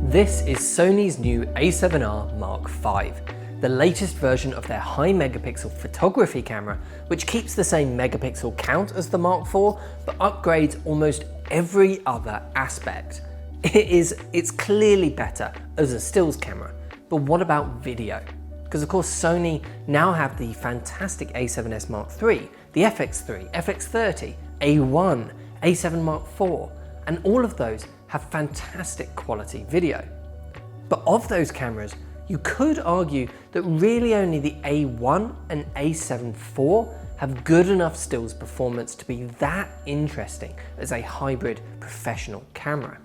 This is Sony's new A7r V, the latest version of their high megapixel photography camera, which keeps the same megapixel count as the Mark IV, but upgrades almost every other aspect. It's clearly better as a stills camera, but what about video? Because of course Sony now have the fantastic A7S Mark III, the FX3, FX30, A1, A7 Mark IV, and all of those have fantastic quality video. But of those cameras, you could argue that really only the A1 and A7 IV have good enough stills performance to be that interesting as a hybrid professional camera.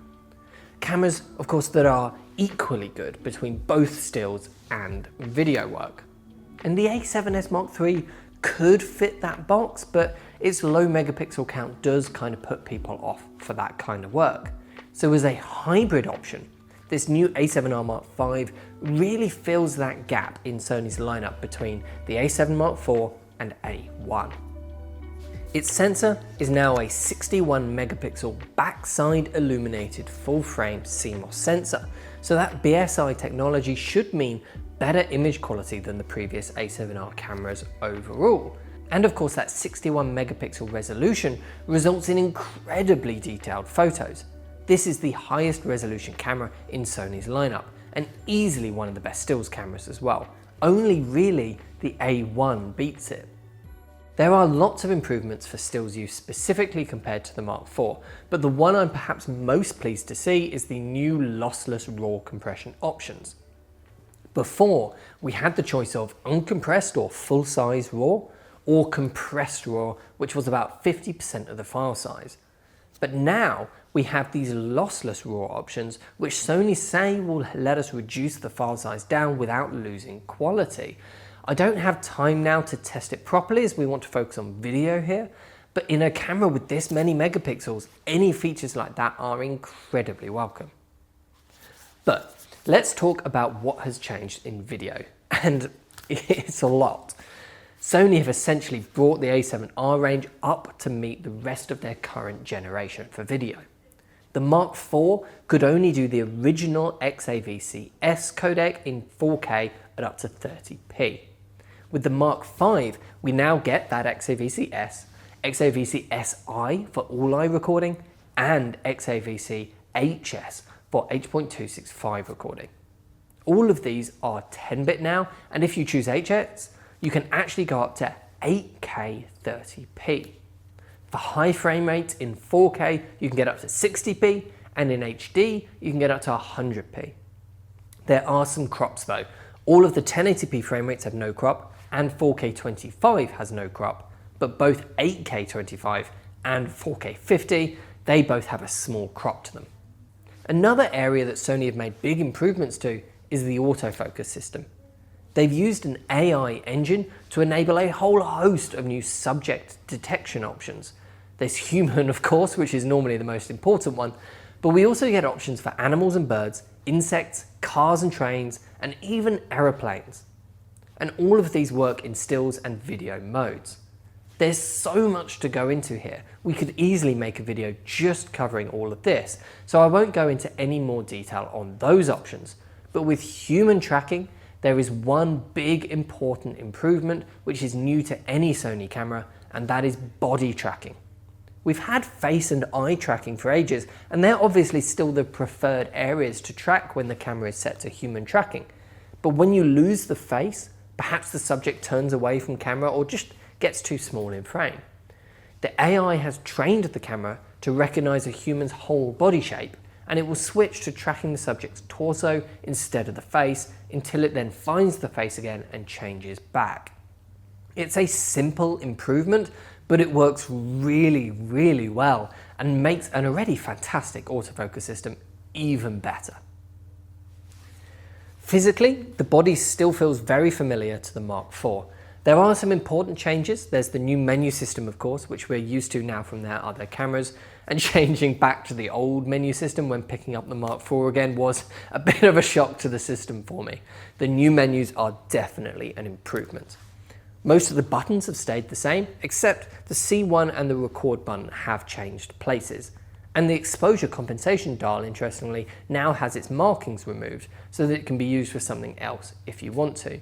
Cameras, of course, that are equally good between both stills and video work. And the A7S Mark III could fit that box, but its low megapixel count does kind of put people off for that kind of work. So as a hybrid option, this new A7R Mark V really fills that gap in Sony's lineup between the A7 Mark IV and A1. Its sensor is now a 61 megapixel backside illuminated full frame CMOS sensor, so that BSI technology should mean better image quality than the previous A7R cameras overall. And of course that 61 megapixel resolution results in incredibly detailed photos. This is the highest resolution camera in Sony's lineup, and easily one of the best stills cameras as well. Only really the A1 beats it. There are lots of improvements for stills use specifically compared to the Mark IV, but the one I'm perhaps most pleased to see is the new lossless RAW compression options. Before, we had the choice of uncompressed or full-size RAW, or compressed RAW, which was about 50% of the file size. But now we have these lossless RAW options, which Sony say will let us reduce the file size down without losing quality. I don't have time now to test it properly as we want to focus on video here, but in a camera with this many megapixels, any features like that are incredibly welcome. But let's talk about what has changed in video, and it's a lot. Sony have essentially brought the A7R range up to meet the rest of their current generation for video. The Mark IV could only do the original XAVC-S codec in 4K at up to 30p. With the Mark V, we now get that XAVC-S, XAVC-SI for all-eye recording, and XAVC-HS for H.265 recording. All of these are 10-bit now, and if you choose HS, you can actually go up to 8K 30p. For high frame rates in 4K, you can get up to 60p, and in HD, you can get up to 100p. There are some crops though. All of the 1080p frame rates have no crop, and 4K 25 has no crop, but both 8K 25 and 4K 50, they both have a small crop to them. Another area that Sony have made big improvements to is the autofocus system. They've used an AI engine to enable a whole host of new subject detection options. There's human, of course, which is normally the most important one, but we also get options for animals and birds, insects, cars and trains, and even aeroplanes. And all of these work in stills and video modes. There's so much to go into here. We could easily make a video just covering all of this, so I won't go into any more detail on those options. But with human tracking, there is one big important improvement which is new to any Sony camera, and that is body tracking. We've had face and eye tracking for ages, and they're obviously still the preferred areas to track when the camera is set to human tracking. But when you lose the face, perhaps the subject turns away from camera or just gets too small in frame. The AI has trained the camera to recognize a human's whole body shape, and it will switch to tracking the subject's torso instead of the face until it then finds the face again and changes back. It's a simple improvement, but it works really, really well and makes an already fantastic autofocus system even better. Physically, the body still feels very familiar to the Mark IV. There are some important changes. There's the new menu system, of course, which we're used to now from their other cameras, and changing back to the old menu system when picking up the Mark IV again was a bit of a shock to the system for me. The new menus are definitely an improvement. Most of the buttons have stayed the same, except the C1 and the record button have changed places. And the exposure compensation dial, interestingly, now has its markings removed so that it can be used for something else if you want to.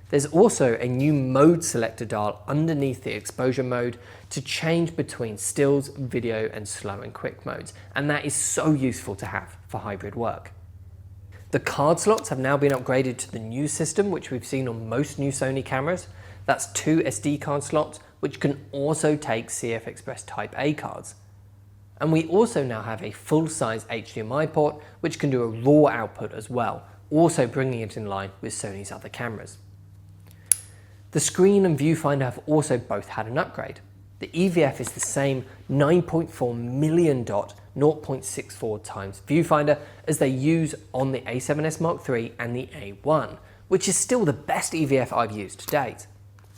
There's also a new mode selector dial underneath the exposure mode to change between stills, video, and slow and quick modes, and that is so useful to have for hybrid work. The card slots have now been upgraded to the new system, which we've seen on most new Sony cameras. That's 2 SD card slots, which can also take CF Express Type A cards. And we also now have a full-size HDMI port, which can do a RAW output as well, also bringing it in line with Sony's other cameras. The screen and viewfinder have also both had an upgrade. The EVF is the same 9.4 million dot 0.64 times viewfinder as they use on the A7S Mark III and the A1, which is still the best EVF I've used to date.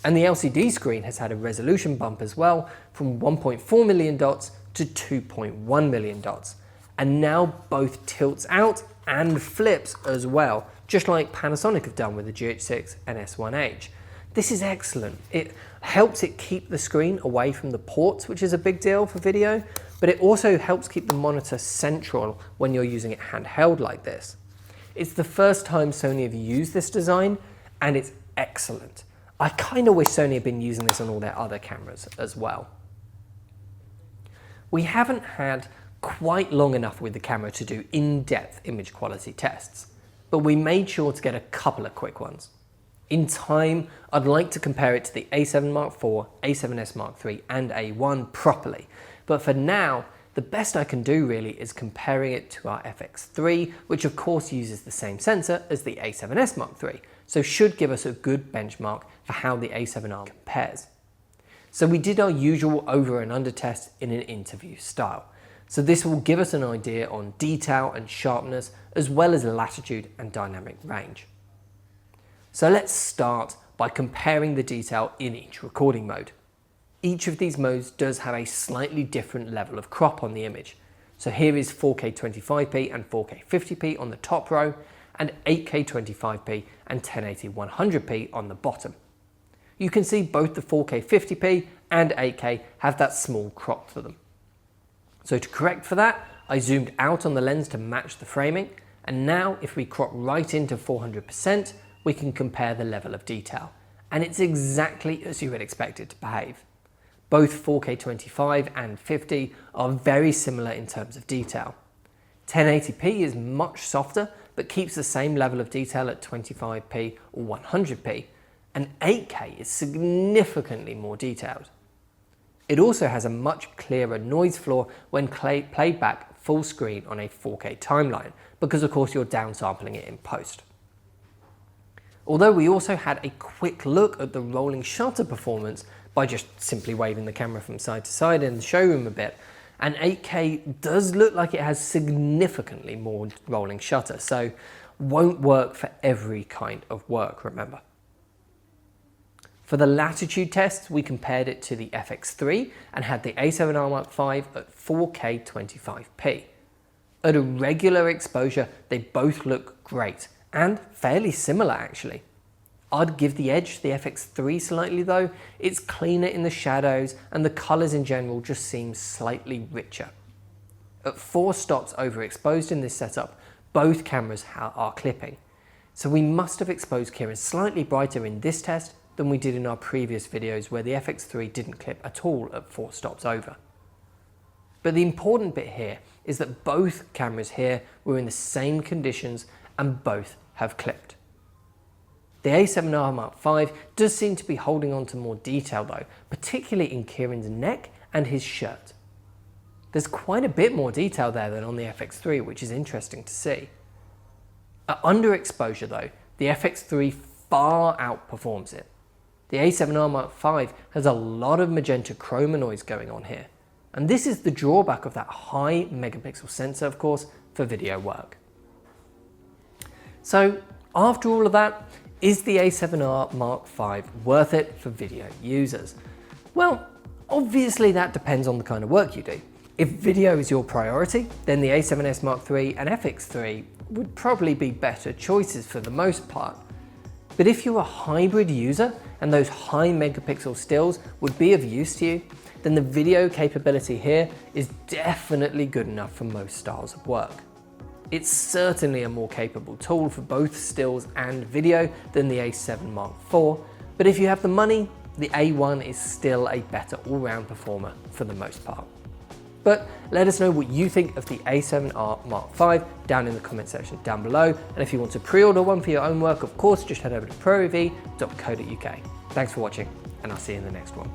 And the LCD screen has had a resolution bump as well, from 1.4 million dots to 2.1 million dots. And now both tilts out and flips as well, just like Panasonic have done with the GH6 and S1H. This is excellent. It helps it keep the screen away from the ports, which is a big deal for video, but it also helps keep the monitor central when you're using it handheld like this. It's the first time Sony have used this design, and it's excellent. I kind of wish Sony had been using this on all their other cameras as well. We haven't had quite long enough with the camera to do in-depth image quality tests, but we made sure to get a couple of quick ones. In time, I'd like to compare it to the A7 Mark IV, A7S Mark III, and A1 properly, but for now, the best I can do really is comparing it to our FX3, which of course uses the same sensor as the A7S Mark III, so should give us a good benchmark for how the A7R compares. So we did our usual over and under test in an interview style. So this will give us an idea on detail and sharpness, as well as latitude and dynamic range. So let's start by comparing the detail in each recording mode. Each of these modes does have a slightly different level of crop on the image. So here is 4K 25p and 4K 50p on the top row, and 8K 25p and 1080 100p on the bottom. You can see both the 4K 50p and 8K have that small crop to them. So to correct for that, I zoomed out on the lens to match the framing, and now if we crop right into 400%, we can compare the level of detail, and it's exactly as you would expect it to behave. Both 4K 25 and 50 are very similar in terms of detail. 1080p is much softer, but keeps the same level of detail at 25p or 100p, and 8K is significantly more detailed. It also has a much clearer noise floor when played back full screen on a 4K timeline, because of course you're downsampling it in post. Although we also had a quick look at the rolling shutter performance by just simply waving the camera from side to side in the showroom a bit, and 8K does look like it has significantly more rolling shutter, so won't work for every kind of work, remember. For the latitude tests, we compared it to the FX3 and had the A7R Mark V at 4K 25p. At a regular exposure, they both look great, and fairly similar actually. I'd give the edge to the FX3 slightly though. It's cleaner in the shadows and the colours in general just seem slightly richer. At 4 stops overexposed in this setup, both cameras are clipping. So we must have exposed Kieran slightly brighter in this test than we did in our previous videos where the FX3 didn't clip at all at 4 stops over. But the important bit here is that both cameras here were in the same conditions and both have clipped. The A7R Mark V does seem to be holding on to more detail though, particularly in Kieran's neck and his shirt. There's quite a bit more detail there than on the FX3, which is interesting to see. At underexposure though, the FX3 far outperforms it. The A7R Mark V has a lot of magenta chroma noise going on here, and this is the drawback of that high megapixel sensor, of course, for video work. So after all of that, is the A7R Mark V worth it for video users? Well, obviously that depends on the kind of work you do. If video is your priority, then the A7S Mark III and FX3 would probably be better choices for the most part. But if you're a hybrid user and those high megapixel stills would be of use to you, then the video capability here is definitely good enough for most styles of work. It's certainly a more capable tool for both stills and video than the A7 Mark IV, but if you have the money, the A1 is still a better all-round performer for the most part. But let us know what you think of the A7R Mark V down in the comment section down below, and if you want to pre-order one for your own work, of course, just head over to proreview.co.uk. Thanks for watching, and I'll see you in the next one.